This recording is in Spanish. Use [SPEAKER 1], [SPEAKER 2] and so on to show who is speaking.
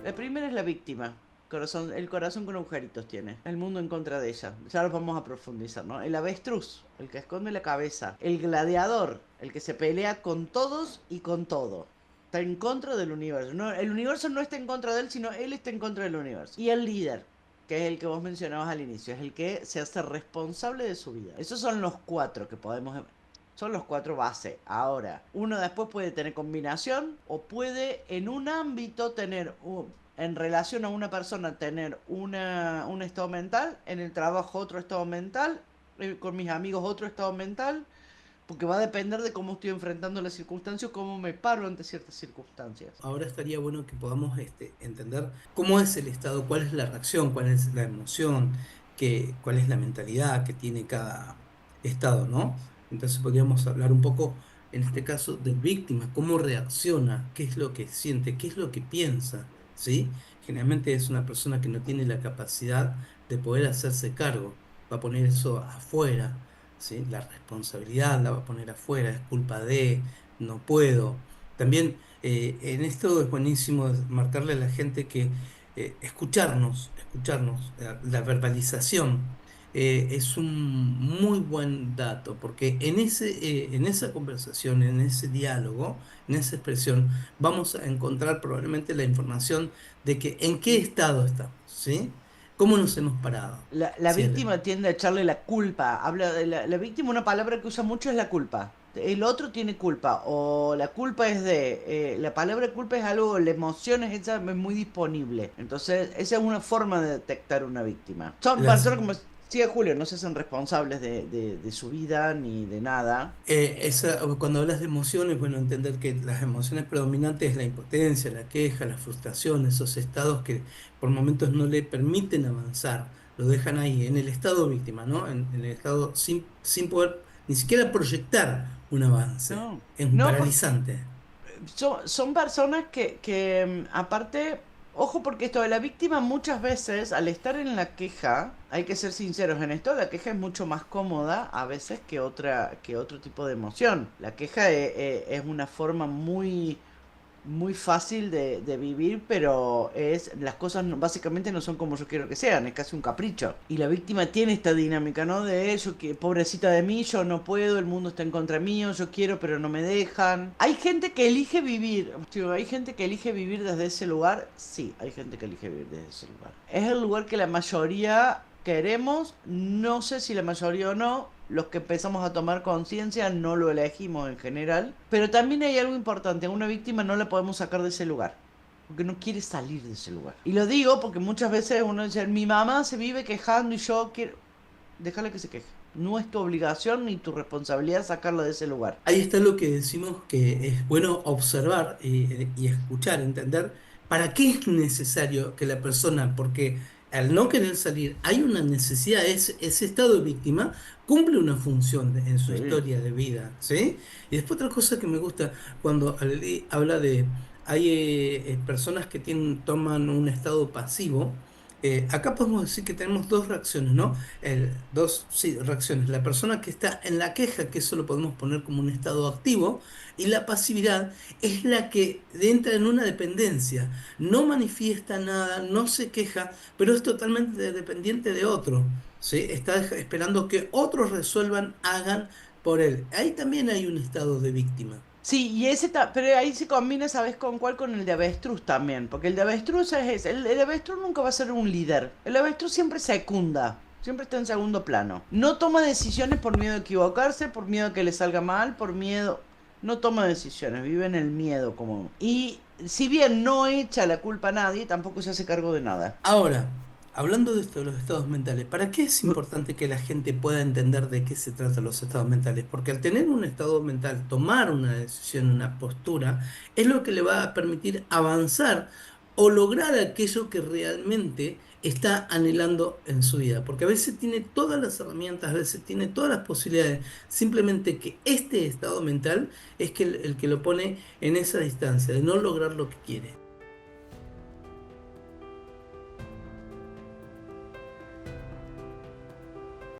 [SPEAKER 1] La primera es la víctima. El corazón con agujeritos tiene. El mundo en contra de ella. Ya los vamos a profundizar, ¿no? El avestruz, el que esconde la cabeza. El gladiador, el que se pelea con todos y con todo. Está en contra del universo. No, el universo no está en contra de él, sino él está en contra del universo. Y el líder, que es el que vos mencionabas al inicio. Es el que se hace responsable de su vida. Esos son los cuatro que podemos. Son los cuatro bases. Ahora, uno después puede tener combinación o puede en un ámbito tener, en relación a una persona, tener un estado mental, en el trabajo otro estado mental, con mis amigos otro estado mental, porque va a depender de cómo estoy enfrentando las circunstancias, cómo me paro ante ciertas circunstancias.
[SPEAKER 2] Ahora estaría bueno que podamos entender cómo es el estado, cuál es la reacción, cuál es la emoción, cuál es la mentalidad que tiene cada estado, ¿no? Entonces podríamos hablar un poco, en este caso, de víctima, cómo reacciona, qué es lo que siente, qué es lo que piensa, ¿sí? Generalmente es una persona que no tiene la capacidad de poder hacerse cargo, va a poner eso afuera, ¿sí? La responsabilidad la va a poner afuera, es culpa de, no puedo. También en esto es buenísimo marcarle a la gente que escucharnos, la verbalización es un muy buen dato, porque en esa conversación, en ese diálogo, en esa expresión, vamos a encontrar probablemente la información de que en qué estado estamos, ¿sí? ¿Cómo nos hemos parado?
[SPEAKER 1] La
[SPEAKER 2] ¿Sí?
[SPEAKER 1] víctima tiende a echarle la culpa. Habla de la víctima, una palabra que usa mucho es la culpa. El otro tiene culpa, o la culpa es de. La palabra culpa es algo, la emoción es esa, es muy disponible. Entonces, esa es una forma de detectar una víctima. Son
[SPEAKER 2] Las,
[SPEAKER 1] personas como decía Julio, no se hacen responsables de su vida ni de nada.
[SPEAKER 2] Cuando hablas de emociones, bueno, entender que las emociones predominantes es la impotencia, la queja, la frustración, esos estados que por momentos no le permiten avanzar, lo dejan ahí, en el estado víctima, ¿no? En el estado sin poder ni siquiera proyectar un avance.
[SPEAKER 1] No,
[SPEAKER 2] Es un
[SPEAKER 1] no, porque
[SPEAKER 2] paralizante.
[SPEAKER 1] son personas que aparte, ojo porque esto de la víctima muchas veces al estar en la queja, hay que ser sinceros en esto, la queja es mucho más cómoda a veces que otro tipo de emoción. La queja es una forma muy fácil de vivir, pero las cosas básicamente no son como yo quiero que sean, es casi un capricho. Y la víctima tiene esta dinámica, ¿no? De eso, que pobrecita de mí, yo no puedo, el mundo está en contra mío, yo quiero, pero no me dejan. Hay gente que elige vivir, tío, hay gente que elige vivir desde ese lugar, sí, hay gente que elige vivir desde ese lugar. Es el lugar que la mayoría queremos, no sé si la mayoría o no, los que empezamos a tomar conciencia no lo elegimos en general, pero también hay algo importante, a una víctima no la podemos sacar de ese lugar, porque no quiere salir de ese lugar. Y lo digo porque muchas veces uno dice, mi mamá se vive quejando y yo quiero, déjale que se queje. No es tu obligación ni tu responsabilidad sacarla de ese lugar.
[SPEAKER 2] Ahí está lo que decimos que es bueno observar y escuchar, entender para qué es necesario que la persona, porque al no querer salir hay una necesidad, ese estado de víctima cumple una función en su
[SPEAKER 1] Sí.
[SPEAKER 2] historia de vida, ¿sí? Y después otra cosa que me gusta cuando habla de, hay personas que toman un estado pasivo. Acá podemos decir que tenemos dos reacciones, ¿no? Sí, reacciones. La persona que está en la queja, que eso lo podemos poner como un estado activo, y la pasividad es la que entra en una dependencia. No manifiesta nada, no se queja, pero es totalmente dependiente de otro, ¿sí? Está esperando que otros resuelvan, hagan por él. Ahí también hay un estado de víctima.
[SPEAKER 1] Sí, y pero ahí se combina, ¿sabes con cuál? Con el de avestruz también, porque el de avestruz es ese. El avestruz nunca va a ser un líder. El avestruz siempre secunda, siempre está en segundo plano. No toma decisiones por miedo a equivocarse, por miedo a que le salga mal, por miedo. No toma decisiones, vive en el miedo como. Y si bien no echa la culpa a nadie, tampoco se hace cargo de nada.
[SPEAKER 2] Ahora, hablando de esto de los estados mentales, ¿para qué es importante que la gente pueda entender de qué se tratan los estados mentales? Porque al tener un estado mental, tomar una decisión, una postura, es lo que le va a permitir avanzar o lograr aquello que realmente está anhelando en su vida. Porque a veces tiene todas las herramientas, a veces tiene todas las posibilidades, simplemente que este estado mental es el que lo pone en esa distancia de no lograr lo que quiere.